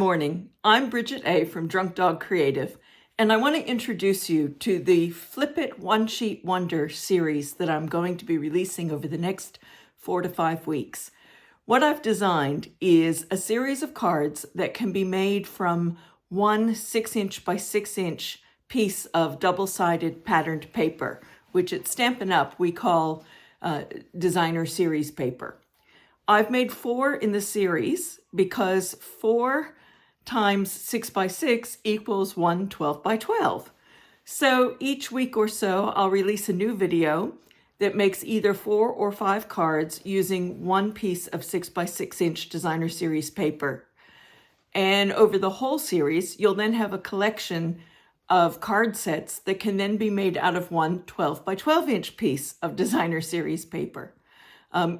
morning. I'm Bridget A. from Drunk Dog Creative, and I want to introduce you to the Flip It One Sheet Wonder series that I'm going to be releasing over the next 4 to 5 weeks. What I've designed is a series of cards that can be made from one 6-inch by 6-inch piece of double-sided patterned paper, which at Stampin' Up! We call designer series paper. I've made 4 in the series because 4 times 6 by 6 equals 1 12 by 12. So each week or so, I'll release a new video that makes either 4 or 5 cards using one piece of 6 by 6-inch designer series paper. And over the whole series, you'll then have a collection of card sets that can then be made out of one 12 by 12-inch piece of designer series paper.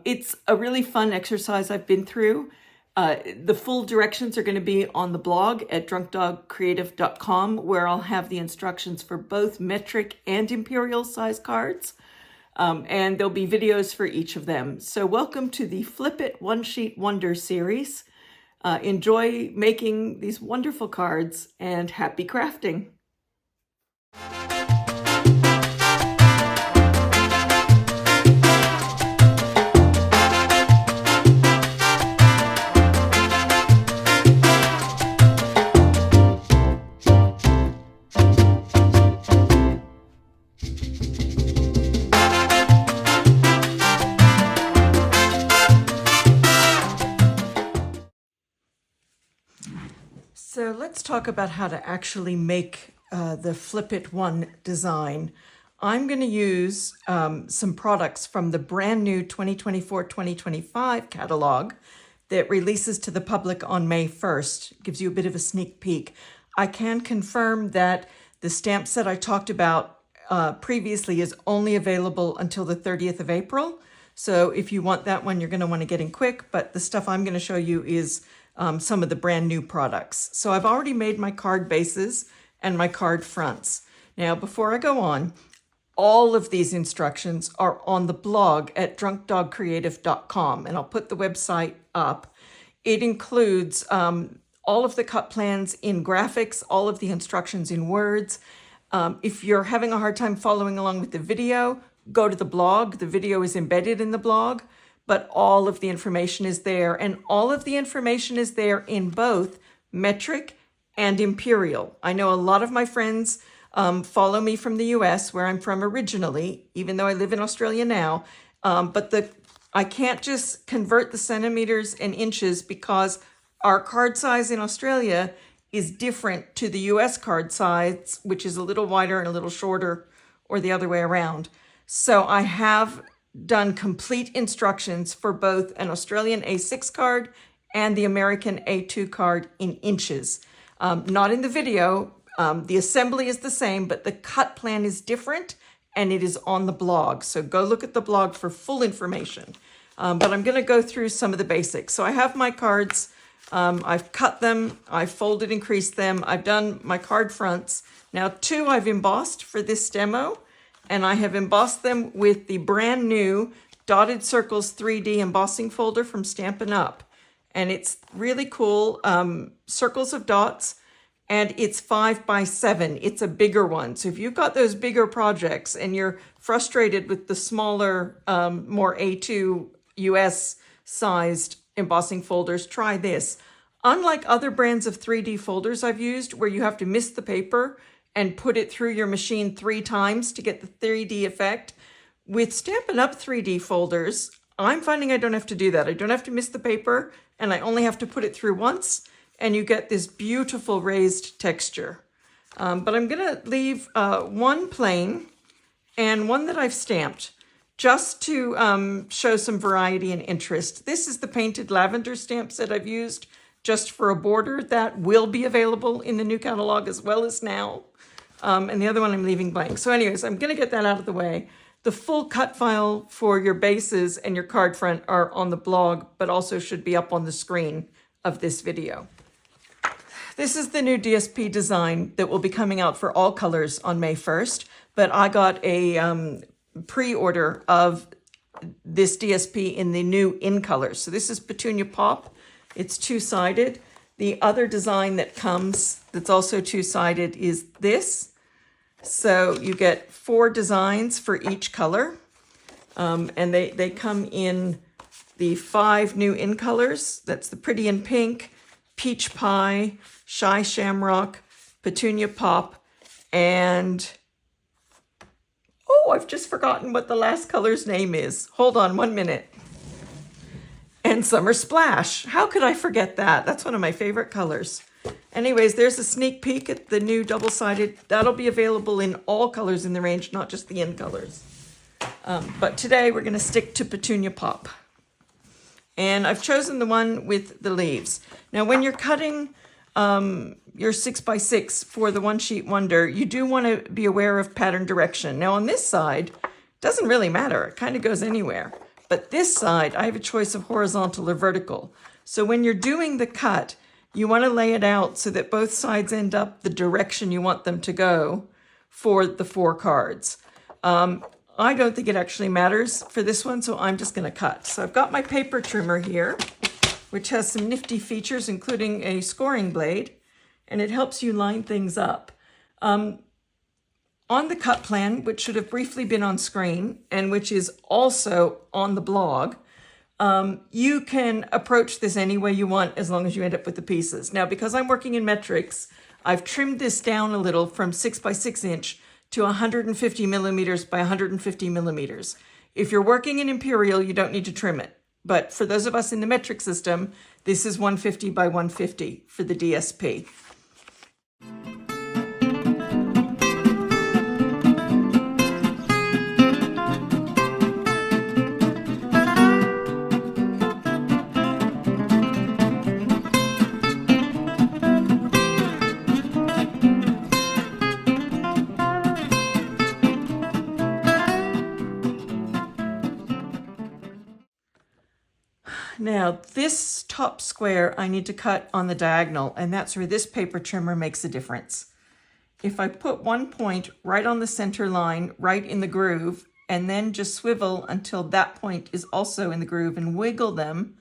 It's a really fun exercise I've been through. The full directions are going to be on the blog at drunkdogcreative.com, where I'll have the instructions for both metric and imperial size cards. And there'll be videos for each of them. So welcome to the Flip It One Sheet Wonder series. Enjoy making these wonderful cards and happy crafting. So let's talk about how to actually make the Flip It One design. I'm going to use some products from the brand new 2024-2025 catalog that releases to the public on May 1st. Gives you a bit of a sneak peek. I can confirm that the stamp set I talked about previously is only available until the 30th of April. So if you want that one, you're going to want to get in quick. But the stuff I'm going to show you is some of the brand new products. So I've already made my card bases and my card fronts. Now, before I go on, all of these instructions are on the blog at drunkdogcreative.com, and I'll put the website up. It includes all of the cut plans in graphics, all of the instructions in words. If you're having a hard time following along with the video, go to the blog. The video is embedded in the blog. But all of the information is there, and all of the information is there in both metric and imperial. I know a lot of my friends follow me from the US, where I'm from originally, even though I live in Australia now, but I can't just convert the centimeters and inches because our card size in Australia is different to the US card size, which is a little wider and a little shorter, or the other way around. So I have done complete instructions for both an Australian A6 card and the American A2 card in inches. Not in the video. The assembly is the same, but the cut plan is different, and it is on the blog. So go look at the blog for full information. But I'm going to go through some of the basics. So I have my cards. I've cut them. I've folded and creased them. I've done my card fronts. Now 2 I've embossed for this demo. And I have embossed them with the brand new Dotted Circles 3D embossing folder from Stampin' Up. And it's really cool, circles of dots, and it's 5 by 7. It's a bigger one. So if you've got those bigger projects and you're frustrated with the smaller, more A2 US sized embossing folders, try this. Unlike other brands of 3D folders I've used where you have to mist the paper and put it through your machine 3 times to get the 3D effect, with Stampin' Up! 3D folders, I'm finding I don't have to do that. I don't have to mist the paper, and I only have to put it through once, and you get this beautiful raised texture. But I'm going to leave one plain and one that I've stamped just to show some variety and interest. This is the painted lavender stamp set I've used just for a border. That will be available in the new catalog as well as now. And the other one I'm leaving blank. So anyways, I'm going to get that out of the way. The full cut file for your bases and your card front are on the blog, but also should be up on the screen of this video. This is the new DSP design that will be coming out for all colors on May 1st, but I got a pre-order of this DSP in the new InColors. So this is Petunia Pop. It's 2-sided. The other design that comes that's also two-sided is this. So you get 4 designs for each color. And they come in the 5 new InColors. That's the Pretty in Pink, Peach Pie, Shy Shamrock, Petunia Pop, and oh, I've just forgotten what the last color's name is. Hold on 1 minute. And Summer Splash. How could I forget that? That's one of my favorite colors. Anyways, there's a sneak peek at the new double-sided. That'll be available in all colors in the range, not just the InColors. But today we're going to stick to Petunia Pop. And I've chosen the one with the leaves. Now, when you're cutting your 6x6 for the One Sheet Wonder, you do want to be aware of pattern direction. Now, on this side, it doesn't really matter. It kind of goes anywhere. But this side, I have a choice of horizontal or vertical. So when you're doing the cut, you want to lay it out so that both sides end up the direction you want them to go for the 4 cards. I don't think it actually matters for this one, so I'm just going to cut. So I've got my paper trimmer here, which has some nifty features, including a scoring blade, and it helps you line things up. On the cut plan, which should have briefly been on screen, and which is also on the blog, you can approach this any way you want as long as you end up with the pieces. Now, because I'm working in metrics, I've trimmed this down a little from 6x6 inch to 150 millimeters by 150 millimeters. If you're working in imperial, you don't need to trim it. But for those of us in the metric system, this is 150 by 150 for the DSP. Now, this top square I need to cut on the diagonal, and that's where this paper trimmer makes a difference. If I put one point right on the center line, right in the groove, and then just swivel until that point is also in the groove and wiggle them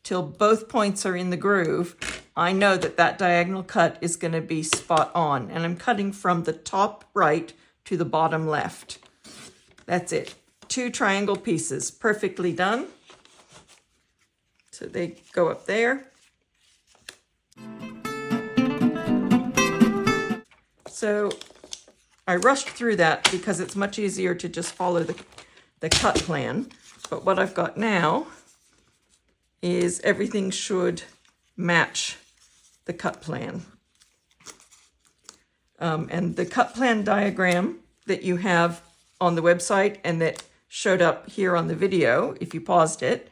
till both points are in the groove, I know that that diagonal cut is going to be spot on. And I'm cutting from the top right to the bottom left. That's it. 2 triangle pieces, perfectly done. So they go up there. So I rushed through that because it's much easier to just follow the cut plan. But what I've got now is everything should match the cut plan. And the cut plan diagram that you have on the website and that showed up here on the video, if you paused it,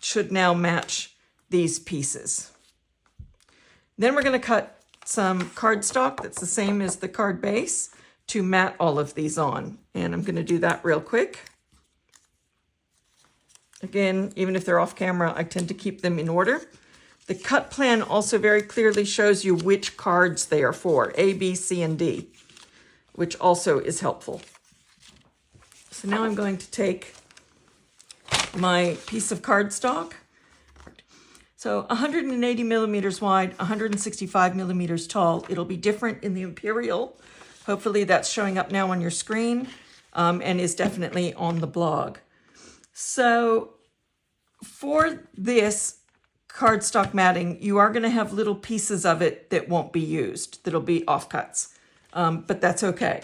should now match these pieces. Then we're going to cut some cardstock that's the same as the card base to mat all of these on. And I'm going to do that real quick. Again, even if they're off camera, I tend to keep them in order. The cut plan also very clearly shows you which cards they are for, A, B, C, and D, which also is helpful. So now I'm going to take my piece of cardstock. So 180 millimeters wide, 165 millimeters tall. It'll be different in the imperial. Hopefully that's showing up now on your screen and is definitely on the blog. So for this cardstock matting, you are going to have little pieces of it that won't be used, that'll be offcuts, but that's okay.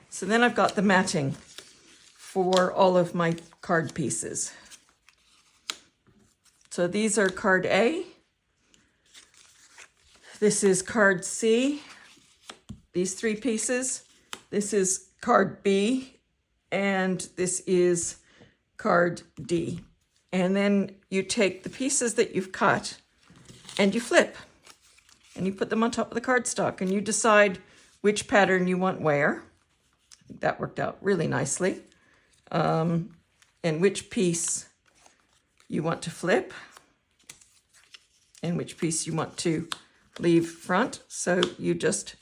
So then I've got the matting for all of my card pieces. So these are card A. This is card C, these 3 pieces. This is card B, and this is card D. And then you take the pieces that you've cut and you flip and you put them on top of the cardstock and you decide which pattern you want where. I think that worked out really nicely. And which piece you want to flip and which piece you want to leave front. So you just,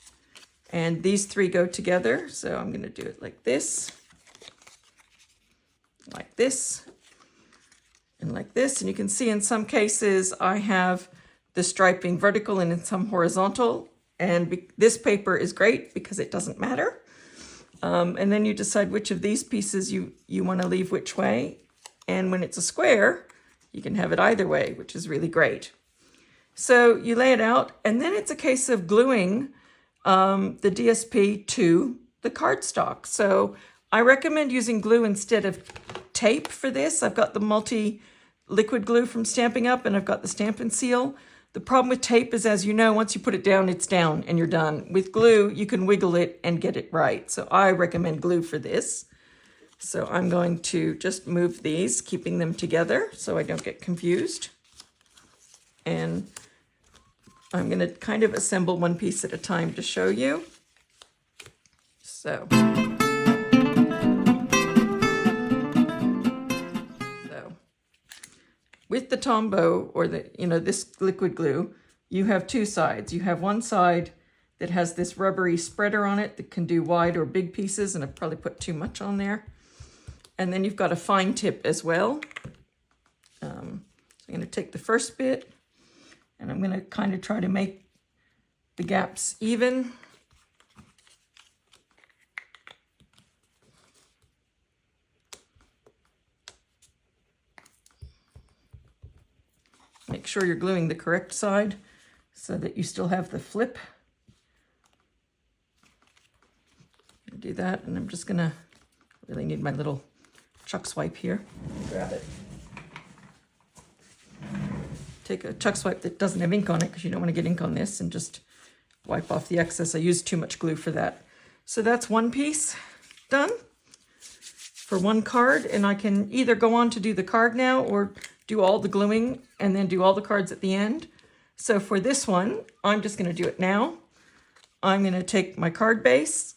and these three go together. So I'm going to do it like this, and like this. And you can see in some cases I have the striping vertical and in some horizontal. And this paper is great because it doesn't matter. And then you decide which of these pieces you want to leave which way. And when it's a square, you can have it either way, which is really great. So you lay it out, and then it's a case of gluing the DSP to the cardstock. So I recommend using glue instead of tape for this. I've got the multi-liquid glue from Stampin' Up, and I've got the Stampin' Seal. The problem with tape is, as you know, once you put it down, it's down and you're done. With glue, you can wiggle it and get it right. So I recommend glue for this. So I'm going to just move these, keeping them together so I don't get confused. And I'm going to kind of assemble one piece at a time to show you. So with the Tombow, or this liquid glue, you have two sides. You have one side that has this rubbery spreader on it that can do wide or big pieces, and I've probably put too much on there. And then you've got a fine tip as well. So I'm going to take the first bit, and I'm going to kind of try to make the gaps even. Make sure you're gluing the correct side so that you still have the flip. Do that, and I'm just gonna really need my little chuck swipe here. Grab it. Take a chuck swipe that doesn't have ink on it because you don't want to get ink on this, and just wipe off the excess. I used too much glue for that. So that's one piece done for one card, and I can either go on to do the card now or do all the gluing and then do all the cards at the end. So for this one, I'm just going to do it now. I'm going to take my card base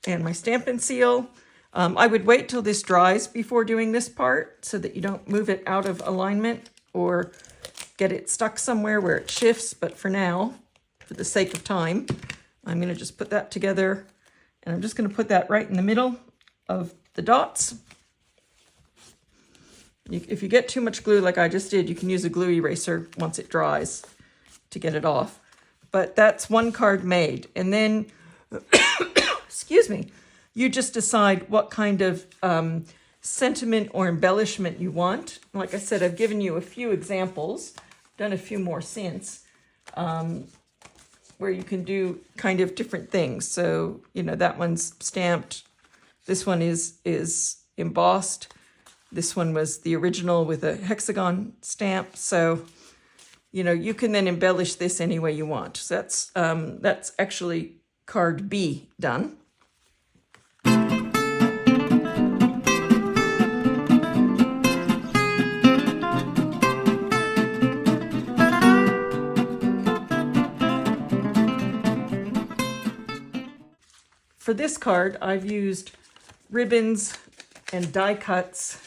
and my Stampin' Seal. I would wait till this dries before doing this part so that you don't move it out of alignment or get it stuck somewhere where it shifts. But for now, for the sake of time, I'm going to just put that together, and I'm just going to put that right in the middle of the dots. If you get too much glue like I just did, you can use a glue eraser once it dries to get it off. But that's one card made. And then, excuse me, you just decide what kind of sentiment or embellishment you want. Like I said, I've given you a few examples, done a few more since, where you can do kind of different things. So, that one's stamped. This one is embossed. This one was the original with a hexagon stamp. So, you can then embellish this any way you want. So that's actually card B done. For this card, I've used ribbons and die cuts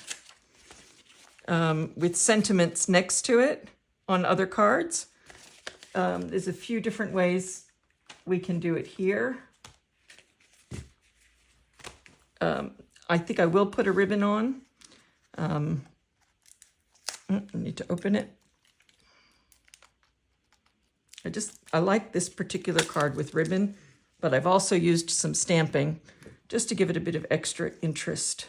with sentiments next to it on other cards. There's a few different ways we can do it here. I think I will put a ribbon on. I need to open it. I like this particular card with ribbon, but I've also used some stamping just to give it a bit of extra interest.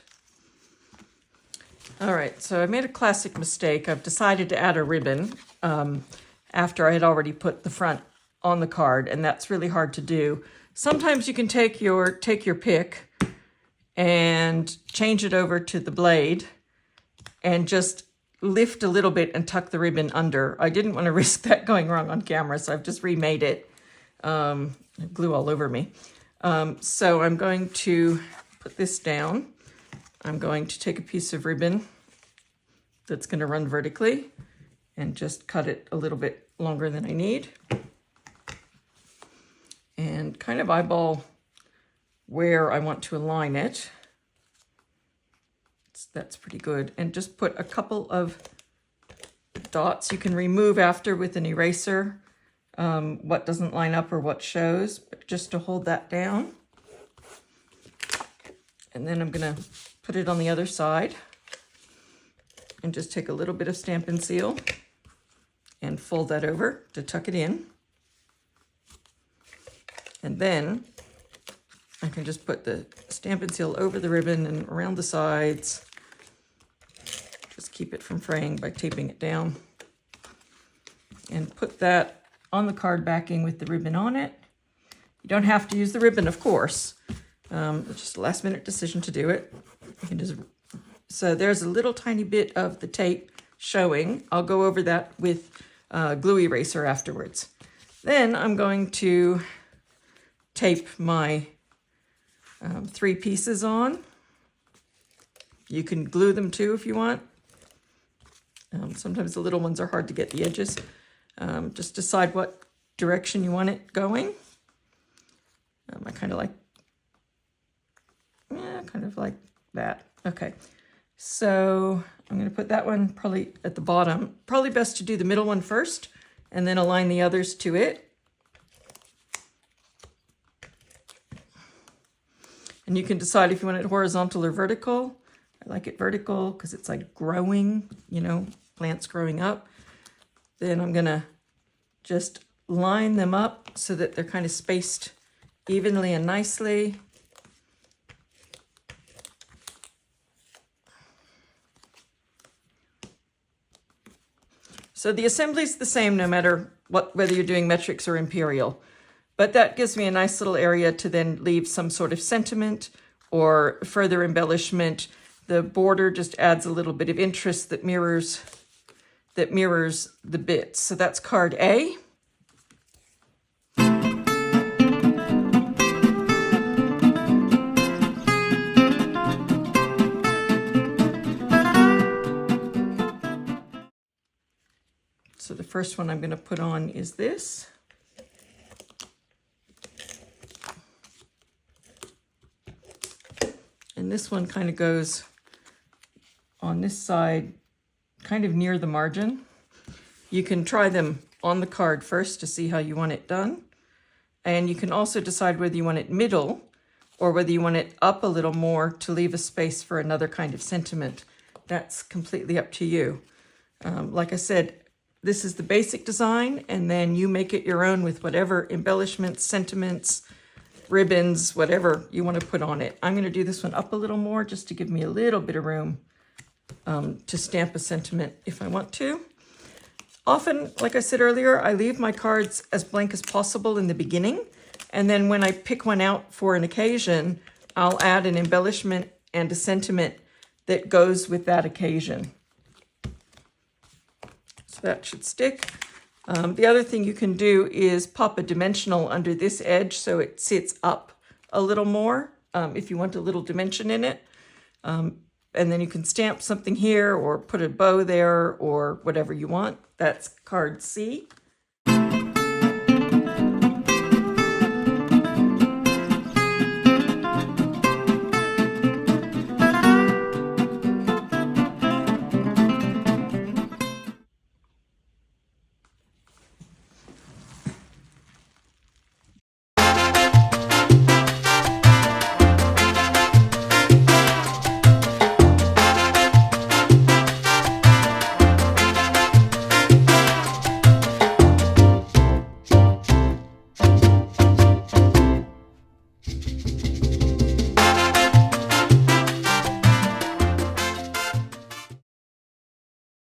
All right, so I made a classic mistake. I've decided to add a ribbon after I had already put the front on the card, and that's really hard to do. Sometimes you can take your pick and change it over to the blade and just lift a little bit and tuck the ribbon under. I didn't want to risk that going wrong on camera, so I've just remade it. Glue all over me. So I'm going to put this down. I'm going to take a piece of ribbon that's going to run vertically and just cut it a little bit longer than I need. And kind of eyeball where I want to align it. That's pretty good. And just put a couple of dots. You can remove after with an eraser what doesn't line up or what shows, but just to hold that down. And then I'm going to put it on the other side and just take a little bit of Stampin' Seal and fold that over to tuck it in. And then I can just put the Stampin' Seal over the ribbon and around the sides. Just keep it from fraying by taping it down. And put that on the card backing with the ribbon on it. You don't have to use the ribbon, of course. It's just a last minute decision to do it. You can just... So there's a little tiny bit of the tape showing. I'll go over that with glue eraser afterwards. Then I'm going to tape my 3 pieces on. You can glue them too if you want. Sometimes the little ones are hard to get the edges. Just decide what direction you want it going. I kind of like that. Okay, so I'm going to put that one probably at the bottom. Probably best to do the middle one first and then align the others to it. And you can decide if you want it horizontal or vertical. I like it vertical because it's like growing, you know, plants growing up. Then I'm going to just line them up so that they're kind of spaced evenly and nicely. So the assembly is the same no matter whether you're doing metrics or imperial. But that gives me a nice little area to then leave some sort of sentiment or further embellishment. The border just adds a little bit of interest that mirrors the bits. So that's card A. So the first one I'm going to put on is this. And this one kind of goes on this side, kind of near the margin. You can try them on the card first to see how you want it done. And you can also decide whether you want it middle or whether you want it up a little more to leave a space for another kind of sentiment. That's completely up to you. Like I said, this is the basic design, and then you make it your own with whatever embellishments, sentiments, ribbons, whatever you want to put on it. I'm going to do this one up a little more just to give me a little bit of room to stamp a sentiment if I want to. Often, like I said earlier, I leave my cards as blank as possible in the beginning, and then when I pick one out for an occasion, I'll add an embellishment and a sentiment that goes with that occasion. So that should stick. The other thing you can do is pop a dimensional under this edge so it sits up a little more if you want a little dimension in it. And then you can stamp something here or put a bow there or whatever you want. That's card C.